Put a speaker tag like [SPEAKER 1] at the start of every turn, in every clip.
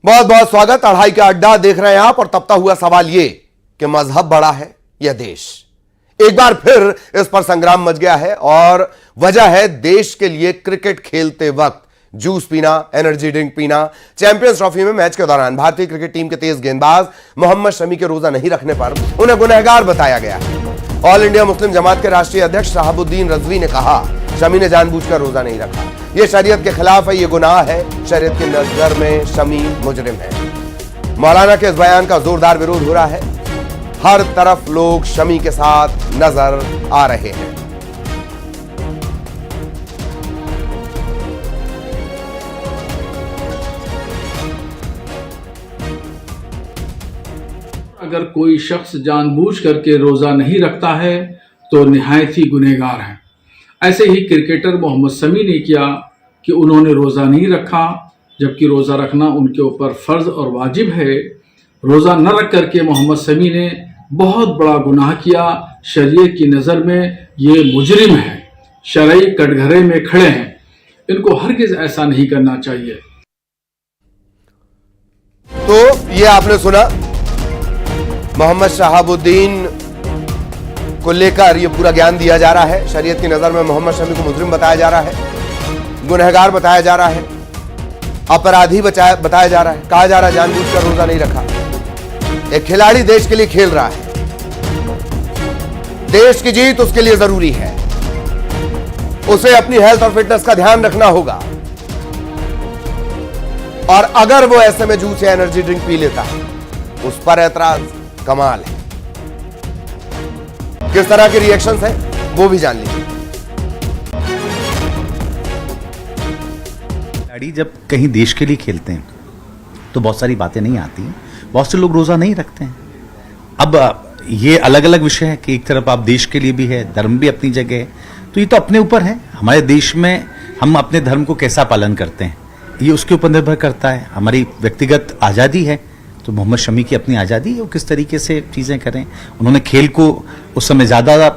[SPEAKER 1] बहुत बहुत स्वागत। अढ़ाई का अड्डा देख रहे हैं आप और तबता हुआ सवाल ये कि मजहब बड़ा है या देश। एक बार फिर इस पर संग्राम मच गया है और वजह है देश के लिए क्रिकेट खेलते वक्त जूस पीना, एनर्जी ड्रिंक पीना। चैंपियंस ट्रॉफी में मैच के दौरान भारतीय क्रिकेट टीम के तेज गेंदबाज मोहम्मद शमी के रोजा नहीं रखने पर उन्हें गुनहगार बताया गया है। ऑल इंडिया मुस्लिम जमात के राष्ट्रीय अध्यक्ष शहाबुद्दीन रजवी ने कहा शमी ने जानबूझकर रोजा नहीं रखा, यह शरीयत के खिलाफ है, यह गुनाह है, शरीयत की नजर में शमी मुजरिम है। मौलाना के इस बयान का जोरदार विरोध हो रहा है। हर तरफ लोग शमी के साथ नजर आ रहे हैं।
[SPEAKER 2] अगर कोई शख्स जानबूझ करके रोजा नहीं रखता है तो निहायत ही गुनहगार है। ऐसे ही क्रिकेटर मोहम्मद शमी ने किया कि उन्होंने रोजा नहीं रखा, जबकि रोजा रखना उनके ऊपर फर्ज और वाजिब है। रोजा न रख करके मोहम्मद शमी ने बहुत बड़ा गुनाह किया। शरीयत की नज़र में ये मुजरिम है, शरई कटघरे में खड़े हैं। इनको हरगिज ऐसा नहीं करना चाहिए।
[SPEAKER 1] तो ये आपने सुना, मोहम्मद शहाबुद्दीन को लेकर यह पूरा ज्ञान दिया जा रहा है। शरीयत की नजर में मोहम्मद शमी को मुजरिम बताया जा रहा है, गुनहगार बताया जा रहा है, अपराधी बताया जा रहा है। कहा जा रहा है जानबूझकर रोजा नहीं रखा। एक खिलाड़ी देश के लिए खेल रहा है, देश की जीत उसके लिए जरूरी है, उसे अपनी हेल्थ और फिटनेस का ध्यान रखना होगा। और अगर वो ऐसे में जूस या एनर्जी ड्रिंक पी लेता है उस पर ऐतराज कमाल है। किस तरह के रिएक्शंस हैं वो भी जान लीजिए।
[SPEAKER 3] खिलाड़ी जब कहीं देश के लिए खेलते हैं तो बहुत सारी बातें नहीं आती हैं, बहुत से लोग रोजा नहीं रखते हैं। अब ये अलग अलग विषय है कि एक तरफ आप देश के लिए भी है, धर्म भी अपनी जगह है, तो ये तो अपने ऊपर है। हमारे देश में हम अपने धर्म को कैसा पालन करते हैं ये उसके ऊपर निर्भर करता है। हमारी व्यक्तिगत आज़ादी है, तो मोहम्मद शमी की अपनी आज़ादी है, वो किस तरीके से चीज़ें करें। उन्होंने खेल को उस समय ज़्यादा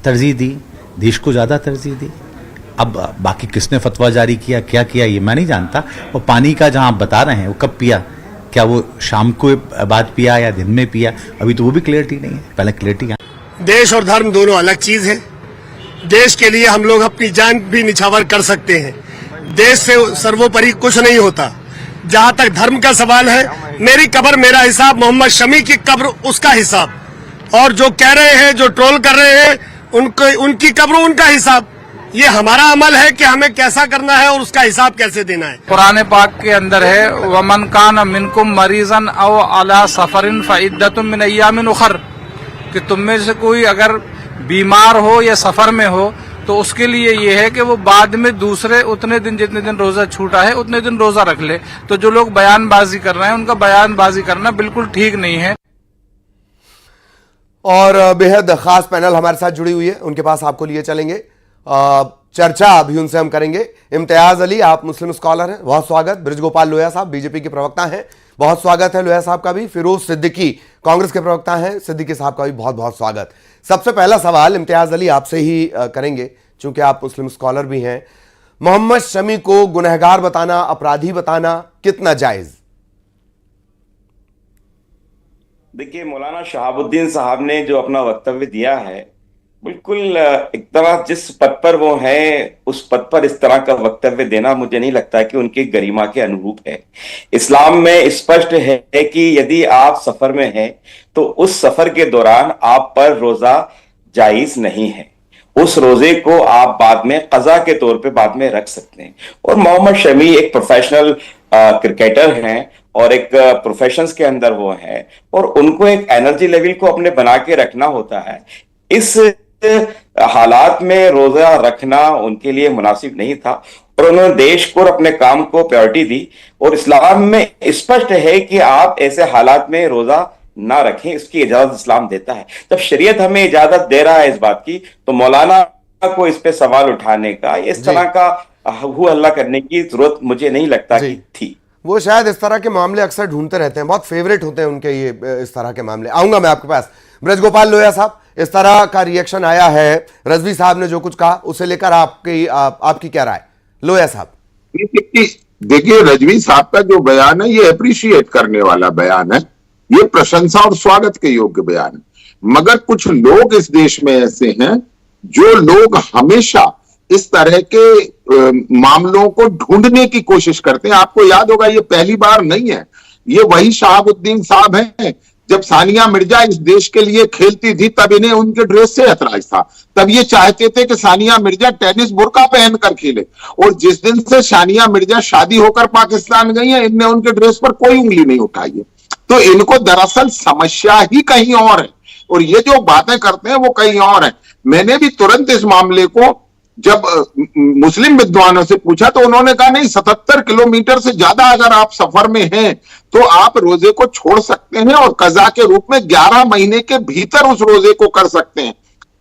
[SPEAKER 3] तरजीह दी, देश को ज़्यादा तरजीह दी। अब बाकी किसने फतवा जारी किया, क्या किया, ये मैं नहीं जानता। और पानी का जहाँ आप बता रहे हैं वो कब पिया, क्या वो शाम को बाद पिया या दिन में पिया, अभी तो वो भी क्लियरिटी नहीं है। पहले क्लियरिटी।
[SPEAKER 4] देश और धर्म दोनों अलग चीज है। देश के लिए हम लोग अपनी जान भी निछावर कर सकते हैं। देश से सर्वोपरि कुछ नहीं होता। जहां तक धर्म का सवाल है, मेरी कब्र मेरा हिसाब, मोहम्मद शमी की कब्र उसका हिसाब। और जो कह रहे हैं, जो ट्रोल कर रहे हैं, उनकी कब्र उनका हिसाब। ये हमारा अमल है कि हमें कैसा करना है और उसका हिसाब कैसे देना है।
[SPEAKER 5] कुरान पाक के अंदर है वमन कान मिनकुम मरीजन औ अला सफरिन फइद्दतुम मिन अय्यामिन उखर, कि तुम में से कोई अगर बीमार हो या सफर में हो तो उसके लिए ये है कि वो बाद में दूसरे उतने दिन, जितने दिन रोजा छूटा है उतने दिन रोजा रख ले। तो जो लोग बयानबाजी कर रहे हैं उनका बयानबाजी करना बिल्कुल ठीक नहीं है।
[SPEAKER 1] और बेहद खास पैनल हमारे साथ जुड़ी हुई है, उनके पास आपको लिए चलेंगे। चर्चा अभी उनसे हम करेंगे। इम्तियाज अली, आप मुस्लिम स्कॉलर हैं, बहुत स्वागत। ब्रिजगोपाल लोहिया साहब बीजेपी के प्रवक्ता हैं, बहुत स्वागत है लोहिया साहब का भी। फिरोज सिद्दीकी कांग्रेस के प्रवक्ता हैं, सिद्दीकी साहब का भी बहुत बहुत स्वागत। सबसे पहला सवाल इम्तियाज अली आपसे ही करेंगे, चूंकि आप मुस्लिम स्कॉलर भी हैं। मोहम्मद शमी को गुनहगार बताना, अपराधी बताना कितना जायज?
[SPEAKER 6] देखिए, मौलाना शहाबुद्दीन साहब ने जो अपना वक्तव्य दिया है, बिल्कुल एक तरह जिस पद पर वो हैं उस पद पर इस तरह का वक्तव्य देना मुझे नहीं लगता कि उनकी गरिमा के अनुरूप है। इस्लाम में स्पष्ट है कि यदि आप सफर में हैं तो उस सफर के दौरान आप पर रोजा जायज नहीं है। उस रोजे को आप बाद में कज़ा के तौर पे बाद में रख सकते हैं। और मोहम्मद शमी एक प्रोफेशनल क्रिकेटर हैं और एक प्रोफेशंस के अंदर वो हैं और उनको एक एनर्जी लेवल को अपने बना के रखना होता है। इस हालात में रोजा रखना उनके लिए मुनासिब नहीं था और उन्होंने देश को और अपने काम को प्रायोरिटी दी। और इस्लाम में स्पष्ट है कि आप ऐसे हालात में रोजा ना रखें, इसकी इजाजत इस्लाम देता है। जब शरीयत हमें इजाजत दे रहा है इस बात की, तो मौलाना को इस पे सवाल उठाने का, इस तरह का हू हल्ला करने की जरूरत मुझे नहीं लगता कि थी।
[SPEAKER 1] वो शायद इस तरह के मामले अक्सर ढूंढते रहते हैं, बहुत फेवरेट होते हैं उनके ये इस तरह के मामले। आऊंगा मैं आपके पास। ब्रजगोपाल लोहिया साहब, इस तरह का रिएक्शन आया है, रजवी साहब ने जो कुछ कहा उसे लेकर आपकी क्या राय? लोहिया साहब।
[SPEAKER 7] देखिए, रजवी साहब का जो बयान है ये अप्रिशिएट करने वाला बयान है, ये प्रशंसा और स्वागत के योग्य बयान है। मगर कुछ लोग इस देश में ऐसे हैं जो लोग हमेशा इस तरह के मामलों को ढूंढने की कोशिश करते हैं। आपको याद होगा, ये पहली बार नहीं है, ये वही शहाबुद्दीन साहब हैं। जब सानिया मिर्जा इस देश के लिए खेलती थी तब इन्हें उनके ड्रेस से ऐतराज था, तब ये चाहते थे कि सानिया मिर्जा टेनिस बुर्का पहनकर खेले। और जिस दिन से सानिया मिर्जा शादी होकर पाकिस्तान गई है, इनने उनके ड्रेस पर कोई उंगली नहीं उठाई है। तो इनको दरअसल समस्या ही कहीं और है, और ये जो बातें करते हैं वो कहीं और है। मैंने भी तुरंत इस मामले को जब मुस्लिम विद्वानों से पूछा तो उन्होंने कहा नहीं, 77 किलोमीटर से ज्यादा अगर आप सफर में हैं तो आप रोजे को छोड़ सकते हैं और कजा के रूप में 11 महीने के भीतर उस रोजे को कर सकते हैं।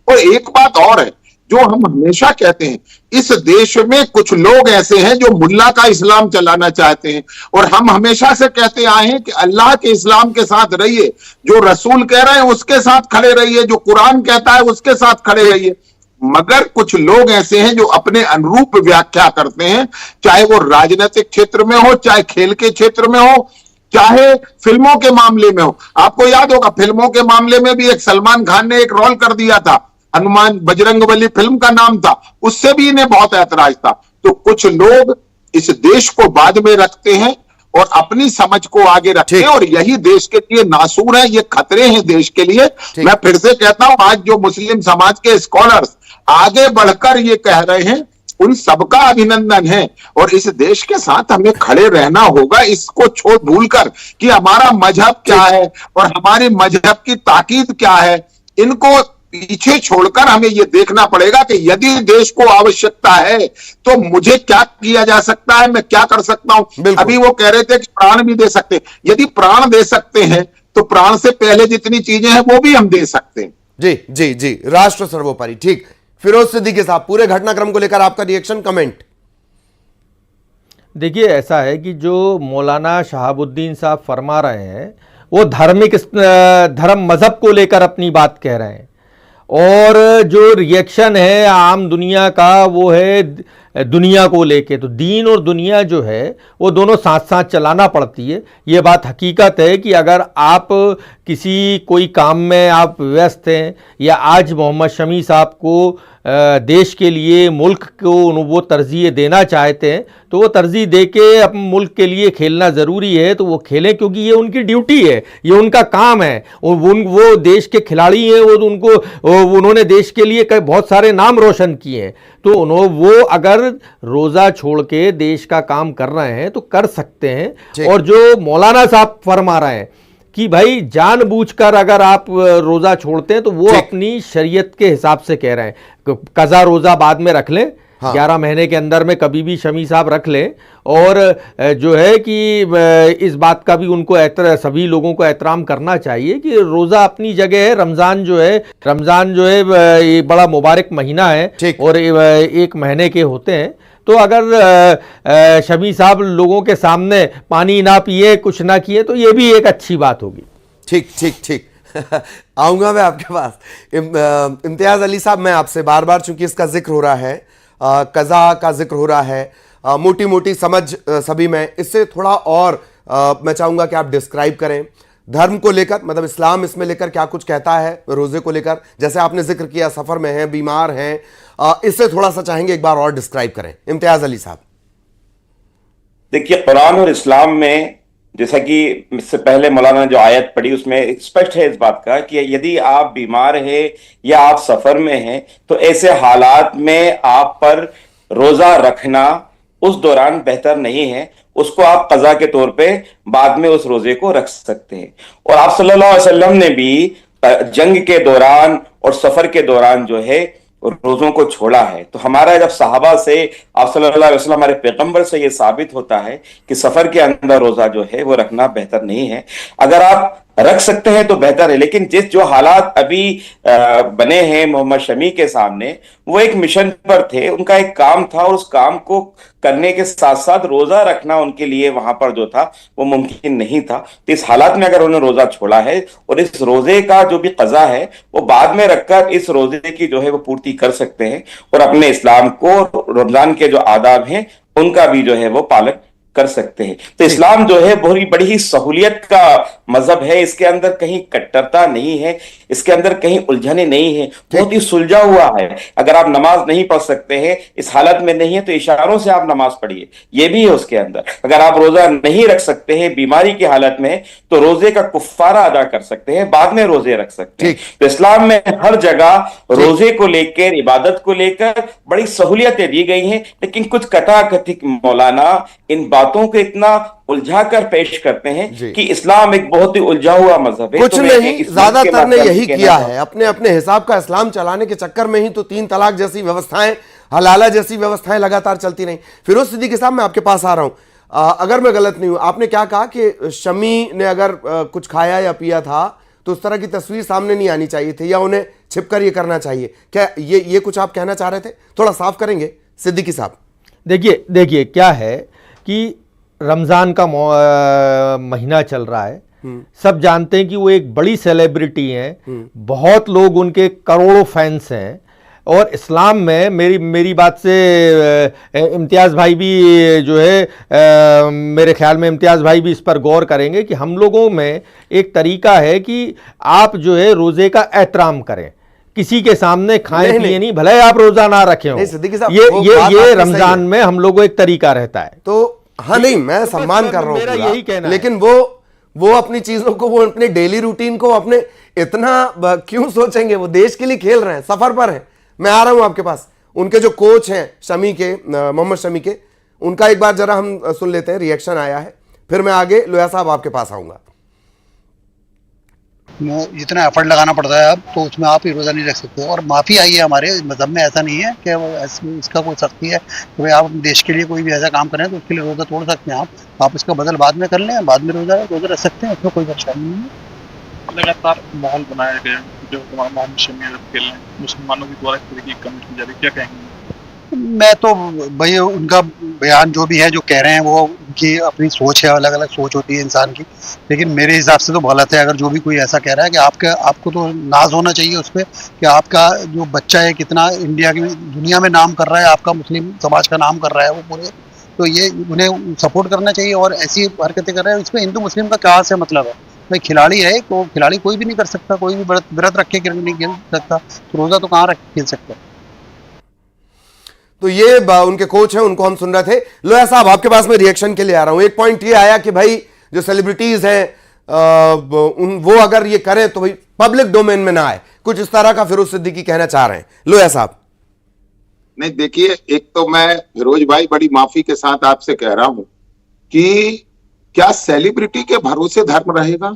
[SPEAKER 7] और एक बात और है जो हम हमेशा कहते हैं, इस देश में कुछ लोग ऐसे हैं जो मुल्ला का इस्लाम चलाना चाहते हैं, और हम हमेशा से कहते आए हैं कि अल्लाह के इस्लाम के साथ रहिए, जो रसूल कह रहे हैं उसके साथ खड़े रहिए, जो कुरान कहता है उसके साथ खड़े रहिए। मगर कुछ लोग ऐसे हैं जो अपने अनुरूप व्याख्या करते हैं, चाहे वो राजनीतिक क्षेत्र में हो, चाहे खेल के क्षेत्र में हो, चाहे फिल्मों के मामले में हो। आपको याद होगा, फिल्मों के मामले में भी एक सलमान खान ने एक रोल कर दिया था, हनुमान बजरंगबली फिल्म का नाम था, उससे भी इन्हें बहुत ऐतराज था। तो कुछ लोग इस देश को बाद में रखते हैं और अपनी समझ को आगे रखते हैं, और यही देश के लिए नासूर है, ये खतरे हैं देश के लिए। मैं फिर से कहता हूं, आज जो मुस्लिम समाज के स्कॉलर्स आगे बढ़कर ये कह रहे हैं, उन सबका अभिनंदन है, और इस देश के साथ हमें खड़े रहना होगा, इसको छोड़ भूलकर कि हमारा मजहब क्या है और हमारे मजहब की ताकीद क्या है, इनको पीछे छोड़कर हमें यह देखना पड़ेगा कि यदि देश को आवश्यकता है तो मुझे क्या किया जा सकता है, मैं क्या कर सकता हूं। अभी वो कह रहे थे कि प्राण भी दे सकते हैं, यदि प्राण दे सकते हैं तो प्राण से पहले जितनी चीजें हैं वो भी हम दे सकते हैं।
[SPEAKER 1] जी जी जी, राष्ट्र सर्वोपरि। ठीक, फिरोज सिद्दीकी साहब, पूरे घटनाक्रम को लेकर आपका रिएक्शन, कमेंट।
[SPEAKER 8] देखिए, ऐसा है कि जो मौलाना शहाबुद्दीन साहब फरमा रहे हैं वो धर्म मजहब को लेकर अपनी बात कह रहे हैं, और जो रिएक्शन है आम दुनिया का वो है दुनिया को लेके। तो दीन और दुनिया जो है वो दोनों साथ साथ चलाना पड़ती है। ये बात हकीकत है कि अगर आप किसी कोई काम में आप व्यस्त हैं, या आज मोहम्मद शमी साहब को देश के लिए, मुल्क को वो तरजीह देना चाहते हैं, तो वो तरजीह दे के अपने मुल्क के लिए खेलना ज़रूरी है, तो वो खेलें, क्योंकि ये उनकी ड्यूटी है, ये उनका काम है। वो देश के खिलाड़ी हैं, उन्होंने देश के लिए बहुत सारे नाम रोशन किए हैं। तो वो अगर रोज़ा छोड़ के देश का काम कर रहे हैं तो कर सकते हैं। और जो मौलाना साहब फरमा रहे हैं कि भाई जानबूझकर अगर आप रोज़ा छोड़ते हैं तो वो अपनी शरीयत के हिसाब से कह रहे हैं। कज़ा रोज़ा बाद में रख लें, 11 महीने के अंदर में कभी भी शमी साहब रख लें। और जो है कि इस बात का भी उनको सभी लोगों को एहतराम करना चाहिए कि रोज़ा अपनी जगह है। रमज़ान जो है ये बड़ा मुबारक महीना है और 1 महीने के होते हैं। तो अगर शमी साहब लोगों के सामने पानी ना पिए, कुछ ना किए, तो ये भी एक अच्छी बात होगी। ठीक ठीक ठीक आऊँगा मैं आपके पास। इम्तियाज़ अली साहब, मैं आपसे बार बार, चूंकि इसका जिक्र हो रहा है, कज़ा का जिक्र हो रहा है, मोटी मोटी समझ सभी में, इससे थोड़ा और मैं चाहूँगा कि आप डिस्क्राइब करें धर्म को लेकर, मतलब इस्लाम इसमें लेकर क्या कुछ कहता है, रोज़े को लेकर, जैसे आपने जिक्र किया सफ़र में हैं, बीमार हैं, इससे थोड़ा सा चाहेंगे एक बार और डिस्क्राइब करें। इम्तियाज़ अली साहब।
[SPEAKER 6] देखिए, कुरान और इस्लाम में, जैसा कि इससे पहले मौलाना जो आयत पढ़ी उसमें स्पष्ट है इस बात का कि यदि आप बीमार हैं या आप सफर में हैं तो ऐसे हालात में आप पर रोजा रखना उस दौरान बेहतर नहीं है। उसको आप कज़ा के तौर पे बाद में उस रोजे को रख सकते हैं। और आप सल्लल्लाहु अलैहि वसल्लम ने भी जंग के दौरान और सफर के दौरान जो है रोजों को छोड़ा है। तो हमारा जब सहाबा से, आप सल्लल्लाहु अलैहि वसल्लम, हमारे पैगंबर से ये साबित होता है कि सफर के अंदर रोजा जो है वो रखना बेहतर नहीं है। अगर आप रख सकते हैं तो बेहतर है, लेकिन जो हालात अभी बने हैं मोहम्मद शमी के सामने, वो एक मिशन पर थे, उनका एक काम था, और उस काम को करने के साथ साथ रोजा रखना उनके लिए वहां पर जो था वो मुमकिन नहीं था। तो इस हालात में अगर उन्होंने रोजा छोड़ा है और इस रोजे का जो भी कज़ा है वो बाद में रखकर इस रोजे की जो है वो पूर्ति कर सकते हैं और अपने इस्लाम को, रमजान के जो आदाब हैं उनका भी जो है वो पालन कर सकते हैं। तो इस्लाम जो है बहुत बड़ी ही सहूलियत का मजहब है, इसके अंदर कहीं कट्टरता नहीं है, इसके अंदर कहीं उलझने नहीं है, बहुत ही सुलझा हुआ है। अगर आप नमाज नहीं पढ़ सकते हैं, इस हालत में नहीं है, तो इशारों से आप नमाज पढ़िए, ये भी है उसके अंदर। अगर आप रोजा नहीं रख सकते हैं बीमारी की हालत में, तो रोजे का कुफ्फारा अदा कर सकते हैं, बाद में रोजे रख सकते हैं। तो इस्लाम में हर जगह रोजे को लेकर, इबादत को लेकर बड़ी सहूलियतें दी गई हैं, लेकिन कुछ कथाकथित मौलाना इन बातों को इतना उलझा कर पेश करते हैं कि इस्लाम एक बहुत ही उलझा हुआ मजहब है।
[SPEAKER 1] कुछ
[SPEAKER 6] तो
[SPEAKER 1] नहीं, ज्यादातर ने यही किया है, अपने अपने हिसाब का इस्लाम चलाने के चक्कर में ही तो 3 तलाक जैसी व्यवस्थाएं, हलाला जैसी व्यवस्थाएं लगातार चलती रही। फिरोज सिद्दीकी साहब, मैं आपके पास आ रहा हूं, अगर मैं गलत नहीं हूं, आपने क्या कहा कि शमी ने अगर कुछ खाया या पिया था तो उस तरह की तस्वीर सामने नहीं आनी चाहिए थी, या उन्हें छिपकर ये करना चाहिए, क्या ये कुछ आप कहना चाह रहे थे? थोड़ा साफ करेंगे सिद्दीकी साहब।
[SPEAKER 8] देखिए क्या है कि रमज़ान का महीना चल रहा है, सब जानते हैं कि वो एक बड़ी सेलिब्रिटी हैं, बहुत लोग उनके करोड़ों फैंस हैं, और इस्लाम में मेरी बात से इम्तियाज़ भाई भी जो है, मेरे ख्याल में इम्तियाज़ भाई भी इस पर गौर करेंगे कि हम लोगों में एक तरीका है कि आप जो है रोज़े का एहतराम करें, किसी के सामने खाएं पिए नहीं, भले आप रोजा ना रखे हो। ये रमजान में हम लोगों को एक तरीका रहता है।
[SPEAKER 1] तो हाँ, नहीं, मैं सम्मान कर रहा हूं,
[SPEAKER 8] मेरा यही कहना है।
[SPEAKER 1] लेकिन वो अपनी चीजों को, वो अपने डेली रूटीन को अपने इतना क्यों सोचेंगे? वो देश के लिए खेल रहे हैं, सफर पर हैं। मैं आ रहा हूं आपके पास, उनके जो कोच हैं शमी के, मोहम्मद शमी के, उनका एक बार जरा हम सुन लेते हैं, रिएक्शन आया है, फिर मैं आगे लोया साहब आपके पास आऊंगा।
[SPEAKER 9] जितना एफर्ट लगाना पड़ता है अब, तो उसमें आप ही रोज़ा नहीं रख सकते। और माफ़ी आई है हमारे मज़हब में, ऐसा नहीं है कि इसका कोई सख्ती है कि भाई आप देश के लिए कोई भी ऐसा काम करें तो उसके लिए रोज़ा तोड़ सकते हैं। आप इसका बदल बाद में कर लें, बाद में रोज़ा रख सकते हैं, उसमें कोई परेशानी नहीं है।
[SPEAKER 10] लगातार माहौल बनाया गया जो मोहम्मद शमी खेल रहे हैं, मुसलमानों के द्वारा इस तरह की कमेंट की जा रही है, क्या कहेंगे?
[SPEAKER 9] मैं तो भाई उनका बयान जो भी है, जो कह रहे हैं, वो उनकी अपनी सोच है, अलग अलग सोच होती है इंसान की, लेकिन मेरे हिसाब से तो गलत है। अगर जो भी कोई ऐसा कह रहा है कि आपको तो नाज होना चाहिए उस पर कि आपका जो बच्चा है कितना इंडिया की दुनिया में नाम कर रहा है, आपका मुस्लिम समाज का नाम कर रहा है वो पूरे, तो ये उन्हें सपोर्ट करना चाहिए। और ऐसी हरकतें कर रहे हैं, इसमें हिंदू मुस्लिम का क्या से मतलब है? भाई खिलाड़ी है, तो खिलाड़ी कोई भी नहीं कर सकता, कोई भी व्रत रख के क्रिकेट नहीं खेल सकता, तो रोज़ा तो कहाँ रख के खेल सकता है?
[SPEAKER 1] तो ये उनके कोच हैं, उनको हम सुन रहे थे। लोया साहब, आपके पास में रिएक्शन के लिए आ रहा हूं। एक पॉइंट ये आया कि भाई जो सेलिब्रिटीज हैं वो अगर ये करें तो भाई पब्लिक डोमेन में ना आए, कुछ इस तरह का फिरोज सिद्दीकी कहना चाह रहे हैं। लोया साहब।
[SPEAKER 7] नहीं, देखिए, एक तो मैं फिरोज भाई बड़ी माफी के साथ आपसे कह रहा हूं कि क्या सेलिब्रिटी के भरोसे धर्म रहेगा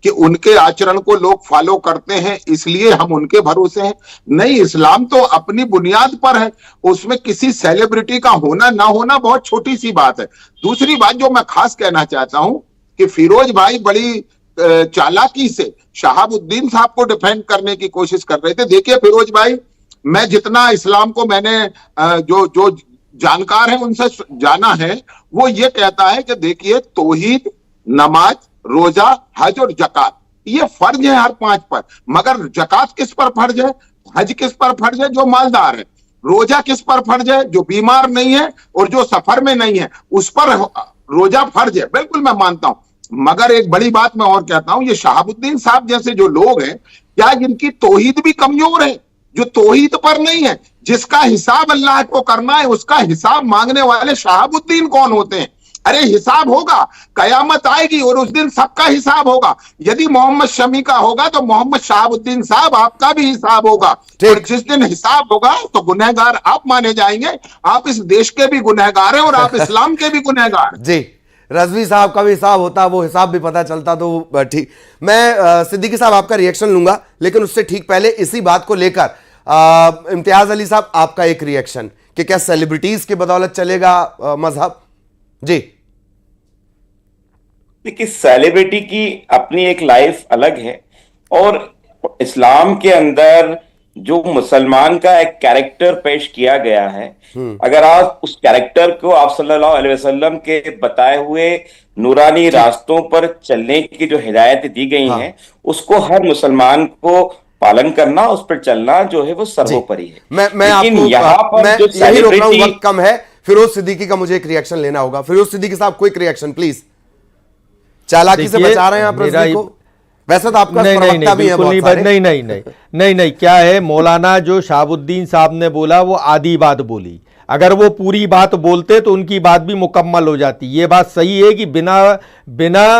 [SPEAKER 7] कि उनके आचरण को लोग फॉलो करते हैं इसलिए हम उनके भरोसे हैं? नहीं, इस्लाम तो अपनी बुनियाद पर है, उसमें किसी सेलिब्रिटी का होना ना होना बहुत छोटी सी बात है। दूसरी बात जो मैं खास कहना चाहता हूं कि फिरोज भाई बड़ी चालाकी से शहाबुद्दीन साहब को डिफेंड करने की कोशिश कर रहे थे। देखिए फिरोज भाई, मैं जितना इस्लाम को मैंने जो जानकार है उनसे जाना है, वो ये कहता है कि देखिए तौहीद, नमाज, रोजा, हज और जकात, ये फर्ज है हर 5 पर, मगर जकात किस पर फर्ज है, हज किस पर फर्ज है? जो मालदार है। रोजा किस पर फर्ज है? जो बीमार नहीं है और जो सफर में नहीं है, उस पर रोजा फर्ज है। बिल्कुल मैं मानता हूं, मगर एक बड़ी बात मैं और कहता हूं, ये शहाबुद्दीन साहब जैसे जो लोग हैं, क्या इनकी तौहीद भी कमजोर है? जो तौहीद पर नहीं है, जिसका हिसाब अल्लाह को करना है, उसका हिसाब मांगने वाले शहाबुद्दीन कौन होते हैं? अरे हिसाब होगा, कयामत आएगी और उस दिन सबका हिसाब होगा। यदि मोहम्मद शमी का होगा तो मोहम्मद शहाबुद्दीन साहब आपका भी हिसाब होगा, और जिस दिन हिसाब होगा तो गुनहगार आप माने जाएंगे। आप इस देश के भी गुनहगार हैं और आप इस्लाम के भी गुनहगार हैं। जी,
[SPEAKER 1] रजवी साहब का भी हिसाब होता, वो हिसाब भी पता चलता तो ठीक। मैं सिद्दीकी साहब आपका रिएक्शन लूंगा, लेकिन उससे ठीक पहले इसी बात को लेकर इम्तियाज अली साहब आपका एक रिएक्शन कि क्या सेलिब्रिटीज की बदौलत चलेगा मजहब? जी
[SPEAKER 6] देखिए, सेलिब्रिटी की अपनी एक लाइफ अलग है, और इस्लाम के अंदर जो मुसलमान का एक कैरेक्टर पेश किया गया है, अगर आप उस कैरेक्टर को आप सल्लल्लाहु अलैहि वसल्लम के बताए हुए नूरानी रास्तों पर चलने की जो हिदायतें दी गई हैं, उसको हर मुसलमान को पालन करना, उस पर चलना जो है वो सर्वोपरि है।
[SPEAKER 1] मैं आपको यहाँ पर जो सेलिब्रिटी, वक्त कम है, फिरोज सिद्दीकी का मुझे एक रिएक्शन लेना होगा। फिरोज सिद्दीकी साहब, क्विक रिएक्शन प्लीज। चालाकी से बचा रहे हैं आप रजवी को? वैसे तो आपका प्रवक्ता भी है बहुत सारे।
[SPEAKER 8] नहीं, क्या है, मौलाना जो शहाबुद्दीन साहब ने बोला वो आधी बात बोली। अगर वो पूरी बात बोलते तो उनकी बात भी मुकम्मल हो जाती। ये बात सही है कि बिना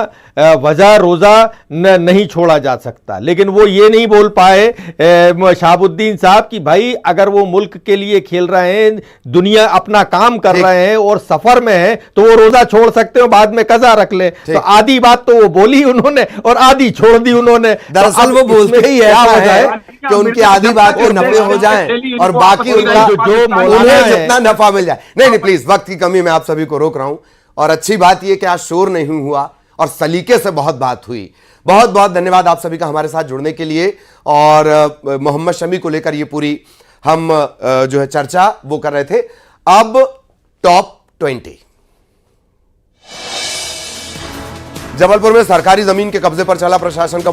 [SPEAKER 8] वजह रोज़ा नहीं छोड़ा जा सकता, लेकिन वो ये नहीं बोल पाए शहाबुद्दीन साहब कि भाई अगर वो मुल्क के लिए खेल रहे हैं, दुनिया अपना काम कर रहे हैं और सफर में है, तो वो रोज़ा छोड़ सकते हो, बाद में कज़ा रख ले। तो आधी बात तो वो बोली उन्होंने और आधी छोड़ दी उन्होंने।
[SPEAKER 1] दरअसल वो बोलते ही ऐसा है कि उनकी आधी बात को नफे हो जाए और बाकी उनका उन्हें जितना नफा मिल जाए। नहीं, प्लीज, वक्त की कमी में आप सभी को रोक रहा हूं। और अच्छी बात यह कि आज शोर नहीं हुआ और सलीके से बहुत बात हुई। बहुत बहुत धन्यवाद आप सभी का हमारे साथ जुड़ने के लिए। और मोहम्मद शमी को लेकर ये पूरी हम जो है चर्चा वो कर रहे थे। अब टॉप 20। जबलपुर में सरकारी जमीन के कब्जे पर चला प्रशासन का